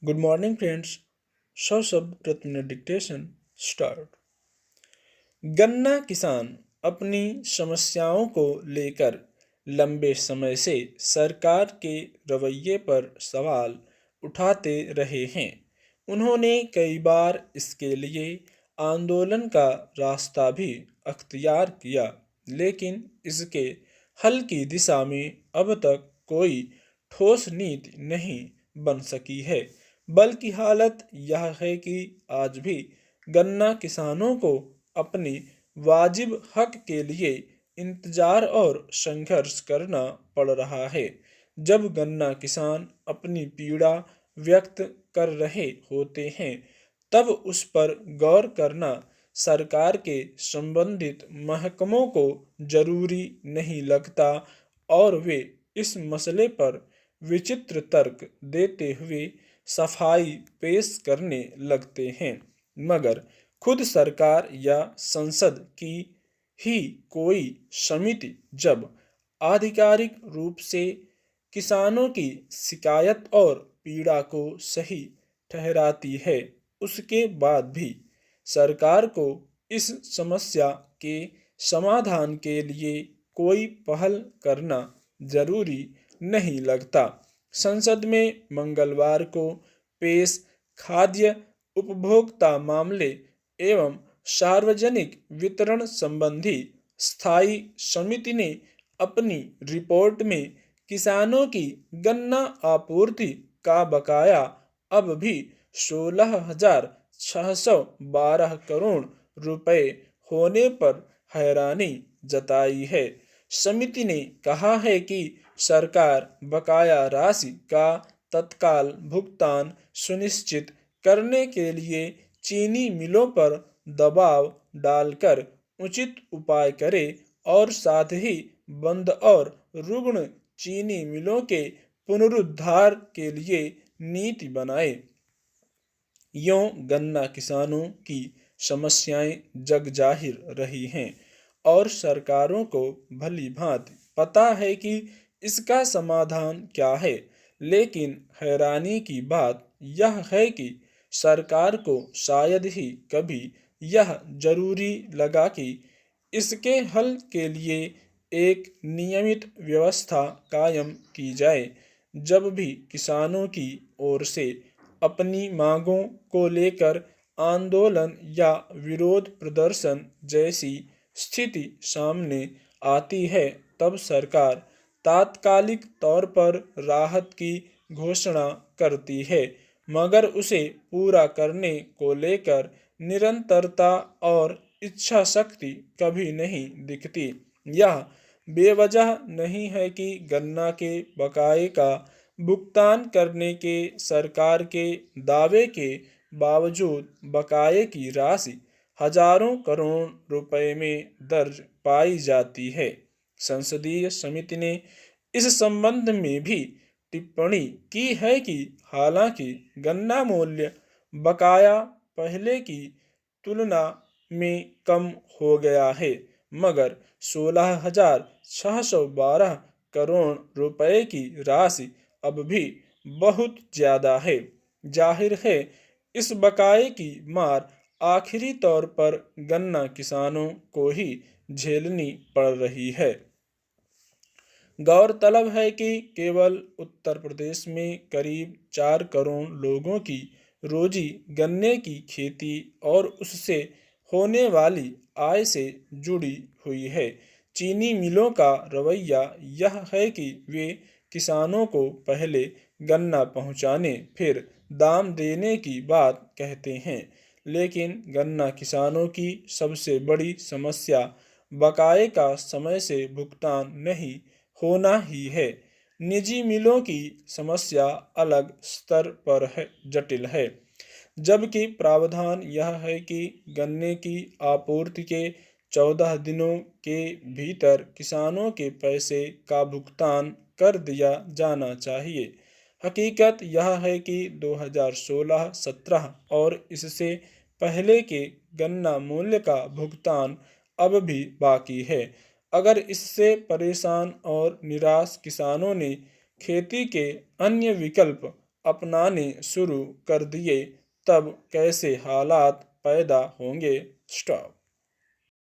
Good morning, friends. सर्वप्रथम dictation start. गन्ना किसान अपनी समस्याओं को लेकर लंबे समय से सरकार के रवैये पर सवाल उठाते रहे हैं। उन्होंने कई बार इसके लिए आंदोलन का रास्ता भी अख्तियार किया, लेकिन इसके हल की दिशा में अब तक कोई ठोस नीति नहीं बन सकी है। बल्कि हालत यह है कि आज भी गन्ना किसानों को अपनी वाजिब हक के लिए इंतजार और संघर्ष करना पड़ रहा है। जब गन्ना किसान अपनी पीड़ा व्यक्त कर रहे होते हैं, तब उस पर गौर करना सरकार के संबंधित महकमों को जरूरी नहीं लगता और वे इस मसले पर विचित्र तर्क देते हुए सफाई पेश करने लगते हैं। मगर खुद सरकार या संसद की ही कोई समिति जब आधिकारिक रूप से किसानों की शिकायत और पीड़ा को सही ठहराती है, उसके बाद भी सरकार को इस समस्या के समाधान के लिए कोई पहल करना जरूरी नहीं लगता। संसद में मंगलवार को पेश खाद्य उपभोक्ता मामले एवं सार्वजनिक वितरण संबंधी स्थायी समिति ने अपनी रिपोर्ट में किसानों की गन्ना आपूर्ति का बकाया अब भी 16,612 करोड़ रुपए होने पर हैरानी जताई है। समिति ने कहा है कि सरकार बकाया राशि का तत्काल भुगतान सुनिश्चित करने के लिए चीनी मिलों पर दबाव डालकर उचित उपाय करे और साथ ही बंद और रुग्ण चीनी मिलों के पुनरुद्धार के लिए नीति बनाए। यों गन्ना किसानों की समस्याएं जग जाहिर रही हैं और सरकारों को भली भांति पता है कि इसका समाधान क्या है, लेकिन हैरानी की बात यह है कि सरकार को शायद ही कभी यह जरूरी लगा कि इसके हल के लिए एक नियमित व्यवस्था कायम की जाए। जब भी किसानों की ओर से अपनी मांगों को लेकर आंदोलन या विरोध प्रदर्शन जैसी स्थिति सामने आती है, तब सरकार तात्कालिक तौर पर राहत की घोषणा करती है, मगर उसे पूरा करने को लेकर निरंतरता और इच्छा शक्ति कभी नहीं दिखती। यह बेवजह नहीं है कि गन्ना के बकाये का भुगतान करने के सरकार के दावे के बावजूद बकाये की राशि हजारों करोड़ रुपए में दर्ज पाई जाती है। संसदीय समिति ने इस संबंध में भी टिप्पणी की है कि हालांकि गन्ना मूल्य बकाया पहले की तुलना में कम हो गया है, मगर 16,612 करोड़ रुपए की राशि अब भी बहुत ज्यादा है। जाहिर है, इस बकाये की मार आखिरी तौर पर गन्ना किसानों को ही झेलनी पड़ रही है। गौरतलब है कि केवल उत्तर प्रदेश में करीब 4 करोड़ लोगों की रोजी गन्ने की खेती और उससे होने वाली आय से जुड़ी हुई है। चीनी मिलों का रवैया यह है कि वे किसानों को पहले गन्ना पहुंचाने फिर दाम देने की बात कहते हैं, लेकिन गन्ना किसानों की सबसे बड़ी समस्या बकाये का समय से भुगतान नहीं होना ही है। निजी मिलों की समस्या अलग स्तर पर है, जटिल है, जबकि प्रावधान यह है कि गन्ने की आपूर्ति के 14 दिनों के भीतर किसानों के पैसे का भुगतान कर दिया जाना चाहिए। हकीकत यह है कि 2016-17 और इससे पहले के गन्ना मूल्य का भुगतान अब भी बाकी है। अगर इससे परेशान और निराश किसानों ने खेती के अन्य विकल्प अपनाने शुरू कर दिए तब कैसे हालात पैदा होंगे। स्टॉप।